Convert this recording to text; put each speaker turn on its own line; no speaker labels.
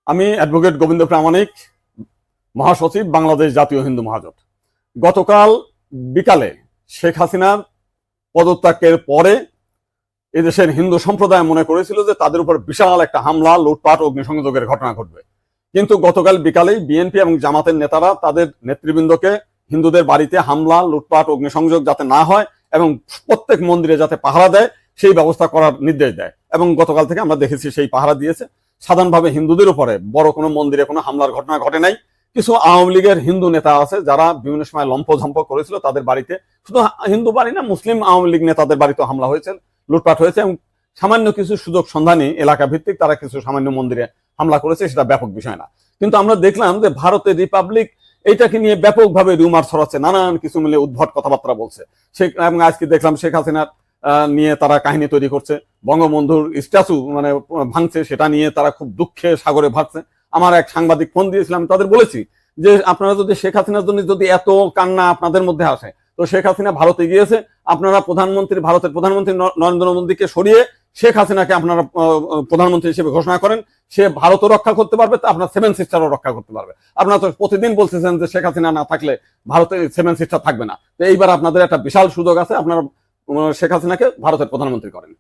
আমি অ্যাডভোকেট গোবিন্দ প্রামাণিক, মহাসচিব, বাংলাদেশ জাতীয় হিন্দু মহাজোট। গতকাল বিকালে শেখ হাসিনার পদত্যাগের পরে এদেশের হিন্দু সম্প্রদায় মনে করেছিল যে তাদের উপর বিশাল একটা হামলা, লুটপাট, অগ্নিসংযোগের ঘটনা ঘটবে। কিন্তু গতকাল বিকালেই বিএনপি এবং জামাতের নেতারা তাদের নেতৃবৃন্দকে হিন্দুদের বাড়িতে হামলা, লুটপাট, অগ্নিসংযোগ যাতে না হয় এবং প্রত্যেক মন্দিরে যাতে পাহারা দেয় সেই ব্যবস্থা করার নির্দেশ দেয়। এবং গতকাল থেকে আমরা দেখেছি সেই পাহারা দিয়েছে। সাধারণভাবে হিন্দুদের উপরে বড় কোনো মন্দিরে কোনো হামলার ঘটনা ঘটে নাই। কিছু আওয়ামী লীগের হিন্দু নেতা আছে যারা বিভিন্ন সময় লম্পঝম্প করেছিল, তাদের বাড়িতে, শুধু হিন্দু বাড়ি না, মুসলিম আওয়ামী লীগ নেতাদের বাড়িতেও হামলা হয়েছে, লুটপাট হয়েছে এবং সামান্য কিছু সুযোগ সন্ধানী এলাকা ভিত্তিক তারা কিছু সামান্য মন্দিরে হামলা করেছে, সেটা ব্যাপক বিষয় না। কিন্তু আমরা দেখলাম যে ভারতের রিপাবলিক এইটাকে নিয়ে ব্যাপকভাবে রিউমার ছড়াচ্ছে, নানান কিছু মিলে উদ্ভট কথাবার্তা বলছে। এবং আজকে দেখলাম শেখ হাসিনার নিয়ে তারা কাহিনী তৈরি করছে, বঙ্গবন্ধুর স্ট্যাচু ভাঙছে, সেটা নিয়ে তারা খুব দুঃখে সাগরে ভাসছে। আমার এক সাংবাদিক ফোন দিয়েছিলাম, তাদের বলেছি যে আপনারা যদি শেখ হাসিনার জন্য যদি এত কান্না আপনাদের মধ্যে আসে, তো শেখ হাসিনা ভারতে গিয়েছে, আপনারা ভারতের প্রধানমন্ত্রী নরেন্দ্র মোদীকে সরিয়ে শেখ হাসিনাকে আপনারা প্রধানমন্ত্রী হিসেবে ঘোষণা করেন, সে ভারতও রক্ষা করতে পারবে, তা আপনার সেভেন সিস্টারও রক্ষা করতে পারবে। আপনারা তো প্রতিদিন বলতেছেন যে শেখ হাসিনা না থাকলে ভারতের সেভেন সিস্টার থাকবে না। তো এইবার আপনাদের একটা বিশাল সুযোগ আছে, আপনারা শেখ হাসিনাকে ভারতের প্রধানমন্ত্রী করেন।